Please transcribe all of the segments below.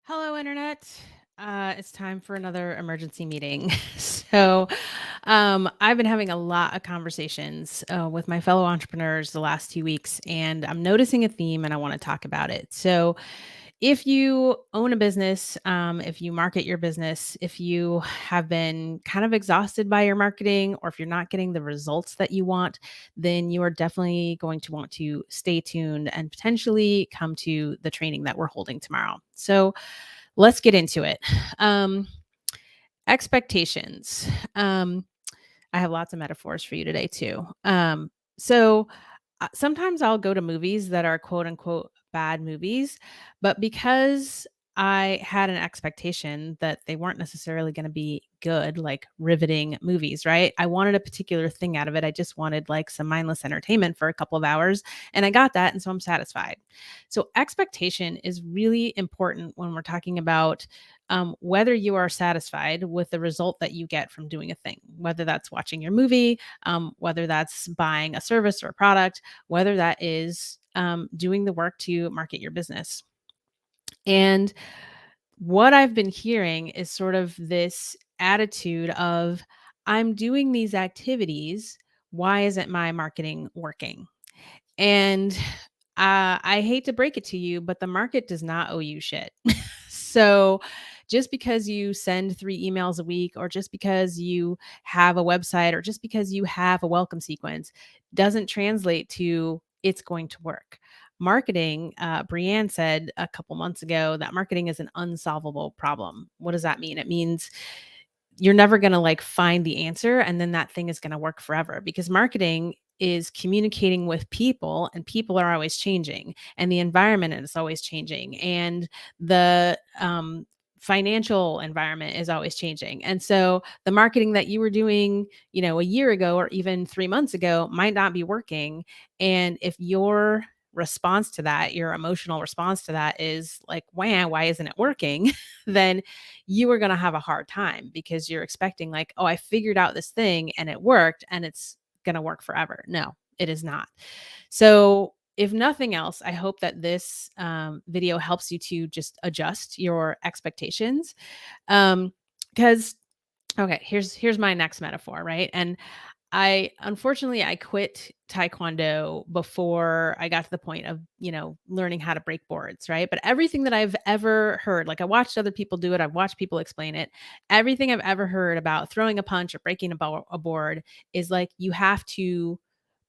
Hello, Internet. It's time for another emergency meeting. I've been having a lot of conversations with my fellow entrepreneurs the last 2 weeks, and I'm noticing a theme and I want to talk about it. So, if you own a business, if you market your business, if you have been kind of exhausted by your marketing, or if you're not getting the results that you want, then you are definitely going to want to stay tuned and potentially come to the training that we're holding tomorrow. So, let's get into it. Um, Expectations. I have lots of metaphors for you today too. Sometimes I'll go to movies that are quote unquote bad movies, but because I had an expectation that they weren't necessarily going to be good, like riveting movies, right? I wanted a particular thing out of it. I just wanted like some mindless entertainment for a couple of hours, and I got that. And so I'm satisfied. So, expectation is really important when we're talking about whether you are satisfied with the result that you get from doing a thing, whether that's watching your movie, whether that's buying a service or a product, whether that is doing the work to market your business. And what I've been hearing is sort of this attitude of, I'm doing these activities. Why isn't my marketing working? And I hate to break it to you, but the market does not owe you shit. So just because you send 3 emails a week, or just because you have a website, or just because you have a welcome sequence, doesn't translate to it's going to work. Marketing, Brienne said a couple months ago that marketing is an unsolvable problem. What does that mean? It means you're never going to like find the answer and then that thing is going to work forever, because marketing is communicating with people, and people are always changing, and the environment is always changing, and the financial environment is always changing. And so the marketing that you were doing, a year ago or even 3 months ago might not be working. And if your response to that, your emotional response to that is like, wow, why isn't it working? Then you are going to have a hard time, because you're expecting like, oh, I figured out this thing and it worked and it's going to work forever. No, it is not. So if nothing else, I hope that this video helps you to just adjust your expectations. Because okay, here's my next metaphor, right? And I quit taekwondo before I got to the point of, learning how to break boards, right? But everything that I've ever heard, like I watched other people do it, I've watched people explain it. Everything I've ever heard about throwing a punch or breaking a board is like you have to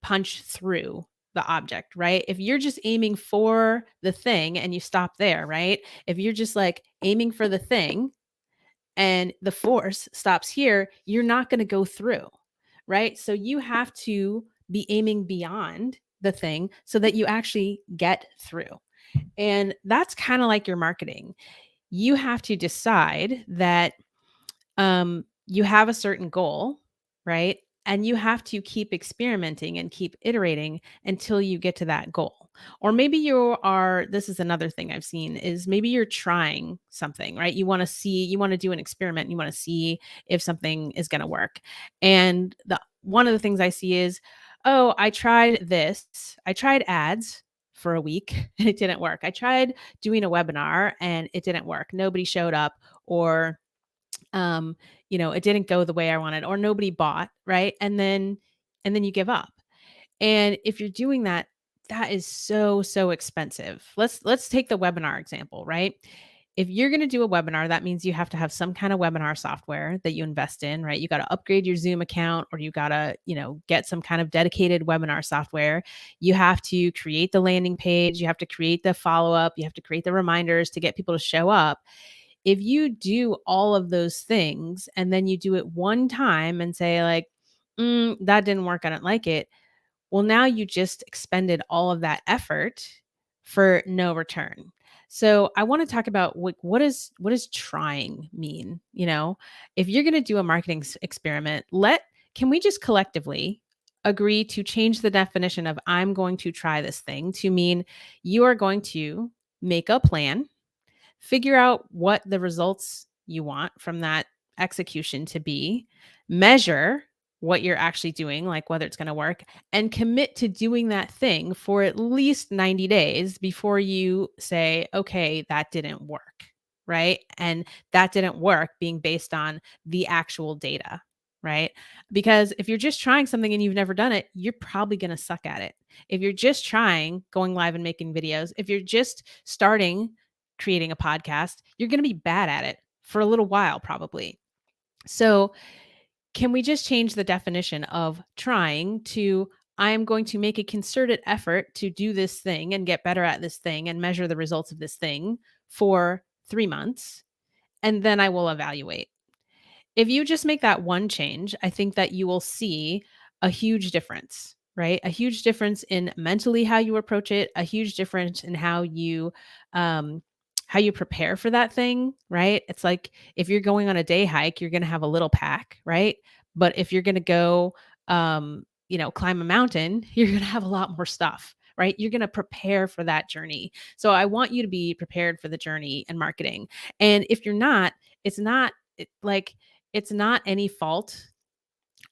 punch through the object, right? If you're just aiming for the thing and you stop there, right? If you're just like aiming for the thing and the force stops here, you're not going to go through, right? So you have to be aiming beyond the thing so that you actually get through. And that's kind of like your marketing. You have to decide that you have a certain goal, right? And you have to keep experimenting and keep iterating until you get to that goal. Or maybe this is another thing I've seen, is maybe you're trying something, right? You want to do an experiment, you want to see if something is going to work. And one of the things I see is, oh, I tried this. I tried ads for a week and it didn't work. I tried doing a webinar and it didn't work. Nobody showed up, or um it didn't go the way I wanted, or nobody bought, right? And then you give up. And if you're doing that, that is so expensive. Let's take the webinar example, right? If you're going to do a webinar, that means you have to have some kind of webinar software that you invest in, right? You got to upgrade your Zoom account, or you got to, get some kind of dedicated webinar software. You have to create the landing page, you have to create the follow-up, you have to create the reminders to get people to show up. If you do all of those things and then you do it one time and say like, that didn't work, I don't like it. Well, now you just expended all of that effort for no return. So I want to talk about what does trying mean? If you're going to do a marketing experiment, can we just collectively agree to change the definition of I'm going to try this thing to mean you are going to make a plan, figure out what the results you want from that execution to be, measure what you're actually doing, like whether it's going to work, and commit to doing that thing for at least 90 days before you say, okay, that didn't work. right? And that didn't work being based on the actual data, right? Because if you're just trying something and you've never done it, you're probably going to suck at it. If you're just trying going live and making videos, if you're just starting creating a podcast, you're going to be bad at it for a little while, probably. So, can we just change the definition of trying to I am going to make a concerted effort to do this thing and get better at this thing and measure the results of this thing for 3 months, and then I will evaluate. If you just make that one change, I think that you will see a huge difference, right? A huge difference in mentally how you approach it, a huge difference in um how you prepare for that thing, right? It's like if you're going on a day hike, you're going to have a little pack, right? But if you're going to go climb a mountain, you're going to have a lot more stuff, right? You're going to prepare for that journey. So I want you to be prepared for the journey and marketing. And if you're not, it's not like it's not any fault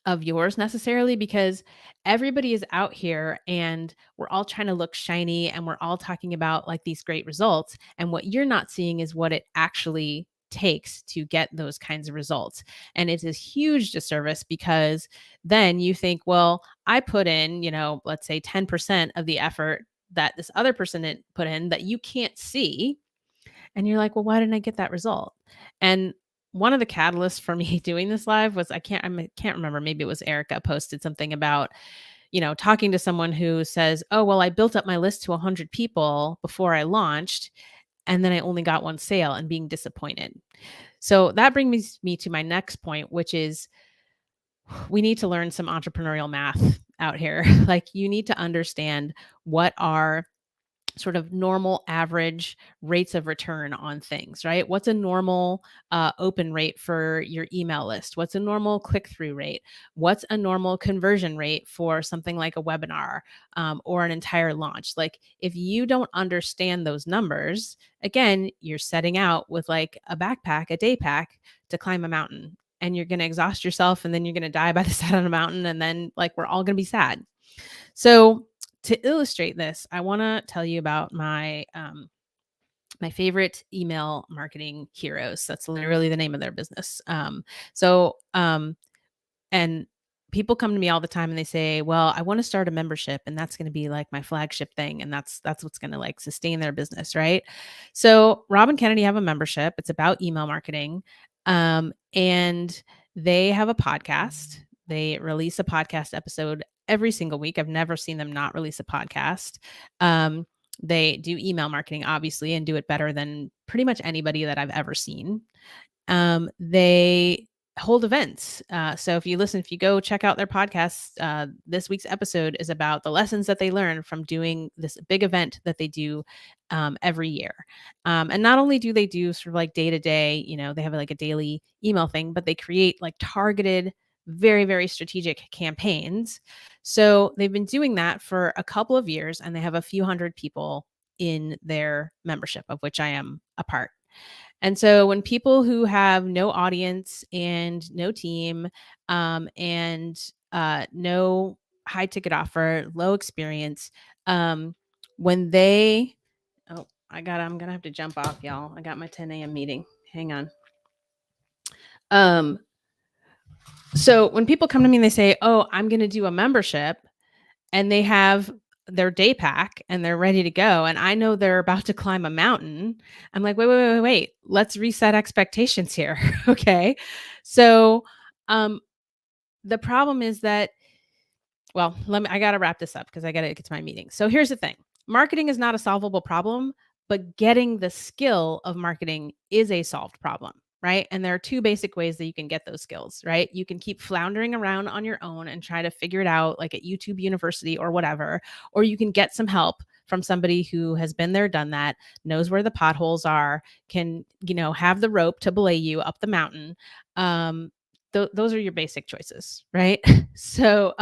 of yours necessarily because everybody is out here and we're all trying to look shiny and we're all talking about like these great results. And what you're not seeing is what it actually takes to get those kinds of results. And it's a huge disservice because then you think, well, I put in, let's say 10% of the effort that this other person put in that you can't see, and you're like, "Well, why didn't I get that result?" And one of the catalysts for me doing this live was I can't remember, maybe it was Erica posted something about, talking to someone who says, "Oh, well, I built up my list to 100 people before I launched, and then I only got one sale," and being disappointed. So that brings me to my next point, which is we need to learn some entrepreneurial math out here. Like you need to understand what are sort of normal average rates of return on things, right? What's a normal open rate for your email list? What's a normal click through rate? What's a normal conversion rate for something like a webinar or an entire launch? Like, if you don't understand those numbers, again, you're setting out with like a backpack, a day pack to climb a mountain. And you're going to exhaust yourself, and then you're going to die by the side of the mountain. And then, like, we're all going to be sad. So, to illustrate this, I want to tell you about my favorite email marketing heroes. That's literally the name of their business. And people come to me all the time and they say, "Well, I want to start a membership, and that's going to be like my flagship thing, and that's what's going to like sustain their business, right?" So, Rob and Kennedy have a membership. It's about email marketing, and they have a podcast. They release a podcast episode every single week. I've never seen them not release a podcast. Um, they do email marketing, obviously, and do it better than pretty much anybody that I've ever seen. They hold events. So if you go check out their podcast, this week's episode is about the lessons that they learned from doing this big event that they do every year. And not only do they do sort of like day to day, they have like a daily email thing, but they create like targeted, very, very strategic campaigns. So they've been doing that for a couple of years, and they have a few hundred people in their membership, of which I am a part. And so when people who have no audience and no team, and no high ticket offer, low experience, um, when they, oh, I'm gonna have to jump off, y'all. I got my 10 a.m. meeting. Hang on. Um, so when people come to me and they say, "Oh, I'm gonna do a membership," and they have their day pack and they're ready to go, and I know they're about to climb a mountain, I'm like, "Wait, wait, wait, wait, wait. Let's reset expectations here." Okay. So, um, the problem is that, well, I got to wrap this up because I got to get to my meeting. So here's the thing. Marketing is not a solvable problem, but getting the skill of marketing is a solved problem, right? And there are two basic ways that you can get those skills, right? You can keep floundering around on your own and try to figure it out like at YouTube University or whatever, or you can get some help from somebody who has been there, done that, knows where the potholes are, can, have the rope to belay you up the mountain. Those are your basic choices, right? so,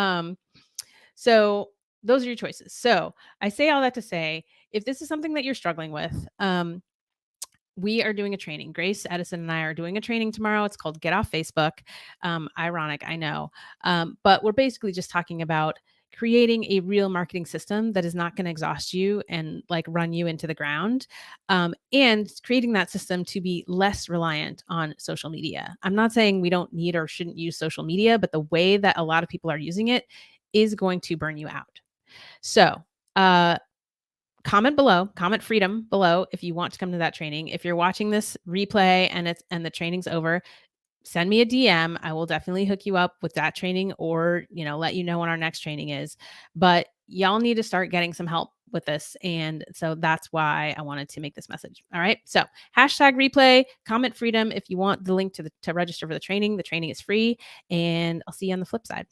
so those are your choices. So I say all that to say, if this is something that you're struggling with, we are doing a training. Grace, Edison, and I are doing a training tomorrow. It's called Get Off Facebook. Ironic, I know. But we're basically just talking about creating a real marketing system that is not going to exhaust you and like run you into the ground, and creating that system to be less reliant on social media. I'm not saying we don't need or shouldn't use social media, but the way that a lot of people are using it is going to burn you out. So, uh, comment below, comment freedom below if you want to come to that training. If you're watching this replay and the training's over, send me a DM. I will definitely hook you up with that training or, let you know when our next training is. But y'all need to start getting some help with this. And so that's why I wanted to make this message. All right. So hashtag replay, comment freedom if you want the link to register for the training. The training is free, and I'll see you on the flip side.